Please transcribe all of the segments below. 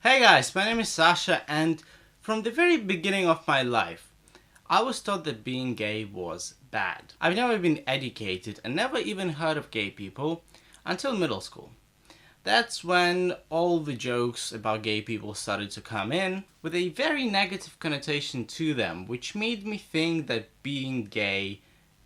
Hey guys, my name is Sasha, and from the very beginning of my life, I was taught that being gay was bad. I've never been educated and never even heard of gay people until middle school. That's when all the jokes about gay people started to come in with a very negative connotation to them, which made me think that being gay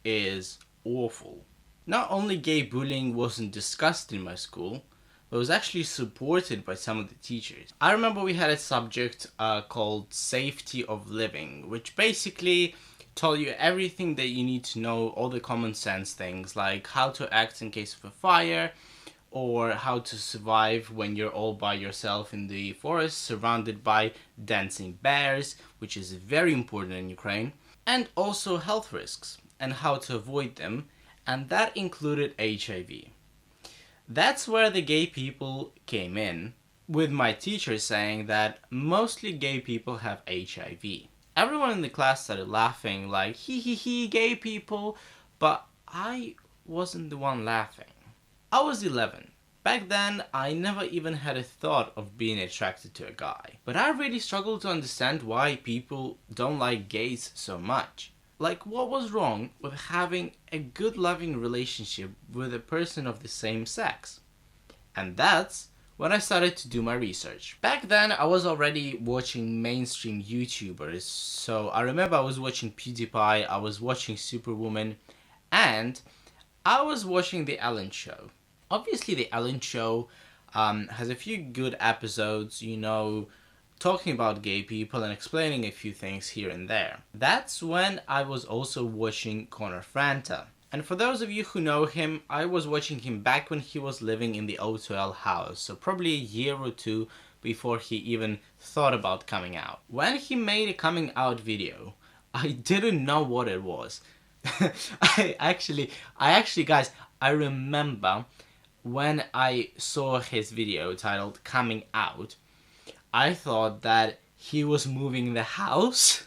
is awful. Not only gay bullying wasn't discussed in my school, but was actually supported by some of the teachers. I remember we had a subject called Safety of Living, which basically told you everything that you need to know, all the common sense things, like how to act in case of a fire, or how to survive when you're all by yourself in the forest surrounded by dancing bears, which is very important in Ukraine, and also health risks and how to avoid them, and that included HIV. That's where the gay people came in, with my teacher saying that mostly gay people have HIV. Everyone in the class started laughing like, hee, gay people, but I wasn't the one laughing. I was 11. Back then, I never even had a thought of being attracted to a guy. But I really struggled to understand why people don't like gays so much. Like, what was wrong with having a good loving relationship with a person of the same sex? And that's when I started to do my research. Back then, I was already watching mainstream YouTubers. So I remember I was watching PewDiePie, I was watching Superwoman, and I was watching The Ellen Show. Obviously, The Ellen Show has a few good episodes, talking about gay people and explaining a few things here and there. That's when I was also watching Franta. And for those of you who know him, I was watching him back when he was living in the O2L house, so probably a year or two before he even thought about coming out. When he made a coming out video, I didn't know what it was. I actually, guys, I remember when I saw his video titled Coming Out, I thought that he was moving the house.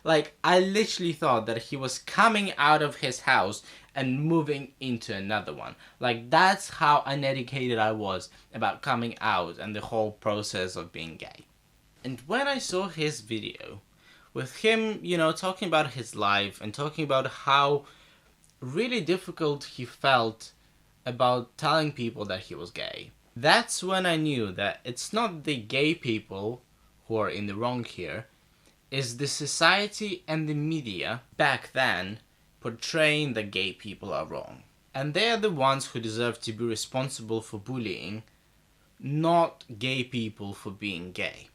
Like, I literally thought that he was coming out of his house and moving into another one. Like, that's how uneducated I was about coming out and the whole process of being gay. And when I saw his video, with him, talking about his life and talking about how really difficult he felt about telling people that he was gay, that's when I knew that it's not the gay people who are in the wrong here, it's the society and the media back then portraying that gay people are wrong. And they are the ones who deserve to be responsible for bullying, not gay people for being gay.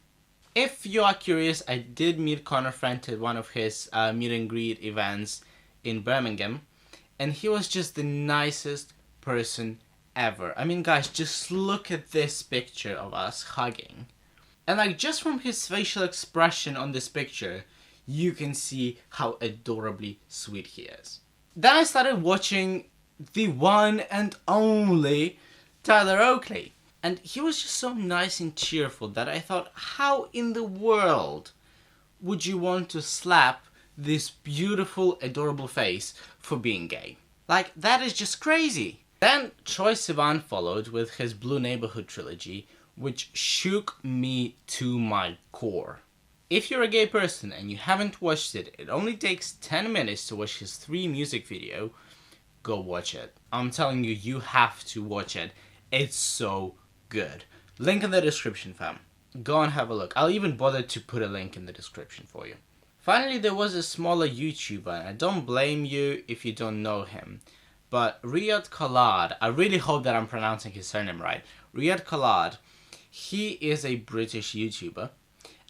If you are curious, I did meet Conor Franta at one of his meet and greet events in Birmingham, and he was just the nicest person ever. I mean, guys, just look at this picture of us hugging. And like, just from his facial expression on this picture, you can see how adorably sweet he is. Then I started watching the one and only Tyler Oakley. And he was just so nice and cheerful that I thought, how in the world would you want to slap this beautiful, adorable face for being gay? Like, that is just crazy. Then Troye Sivan followed with his Blue Neighborhood trilogy, which shook me to my core. If you're a gay person and you haven't watched it, it only takes 10 minutes to watch his 3 music video. Go watch it. I'm telling you, you have to watch it. It's so good. Link in the description, fam. Go and have a look. I'll even bother to put a link in the description for you. Finally, there was a smaller YouTuber, and I don't blame you if you don't know him. But Riyadh Khalaf, I really hope that I'm pronouncing his surname right. Riyadh Khalaf, he is a British YouTuber,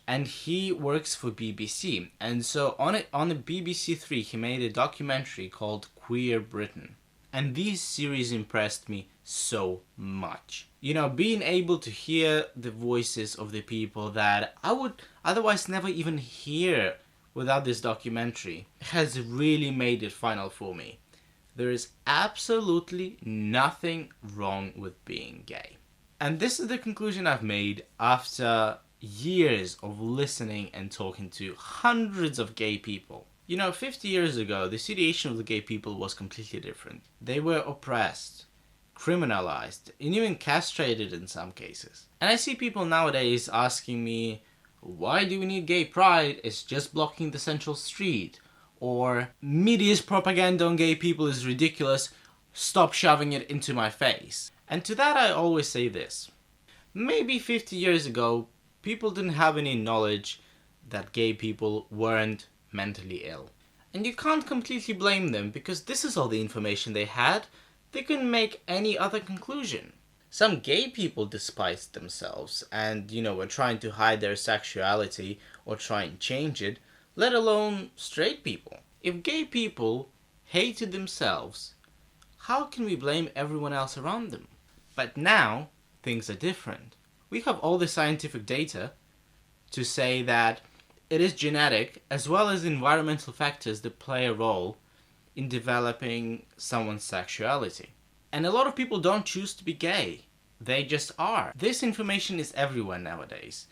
and he works for BBC. And so on the BBC 3, he made a documentary called Queer Britain. And this series impressed me so much. Being able to hear the voices of the people that I would otherwise never even hear without this documentary has really made it final for me. There is absolutely nothing wrong with being gay. And this is the conclusion I've made after years of listening and talking to hundreds of gay people. 50 years ago, the situation of the gay people was completely different. They were oppressed, criminalized and even castrated in some cases. And I see people nowadays asking me, why do we need gay pride? It's just blocking the central street. Or, media's propaganda on gay people is ridiculous. Stop shoving it into my face. And to that I always say this. Maybe 50 years ago, people didn't have any knowledge that gay people weren't mentally ill. And you can't completely blame them because this is all the information they had. They couldn't make any other conclusion. Some gay people despised themselves and, were trying to hide their sexuality or try and change it, let alone straight people. If gay people hated themselves, how can we blame everyone else around them? But now, things are different. We have all the scientific data to say that it is genetic as well as environmental factors that play a role in developing someone's sexuality. And a lot of people don't choose to be gay. They just are. This information is everywhere nowadays.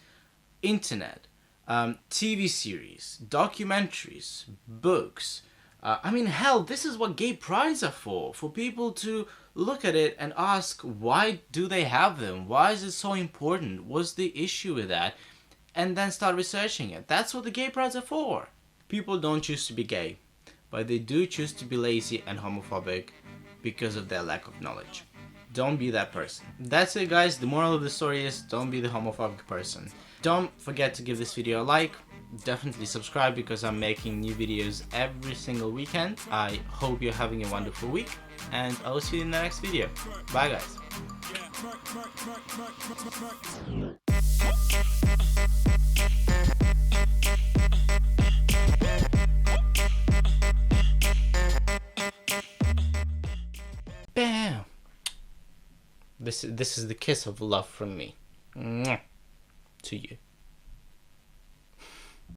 Internet, TV series, documentaries, books. Hell, this is what gay prides are for people to look at it and ask, why do they have them? Why is it so important? What's the issue with that? And then start researching it. That's what the gay prides are for. People don't choose to be gay, but they do choose to be lazy and homophobic because of their lack of knowledge. Don't be that person. That's it, guys. The moral of the story is don't be the homophobic person. Don't forget to give this video a like. Definitely subscribe because I'm making new videos every single weekend. I hope you're having a wonderful week and I will see you in the next video. Bye, guys. Bam! This is the kiss of love from me. Mwah. To you.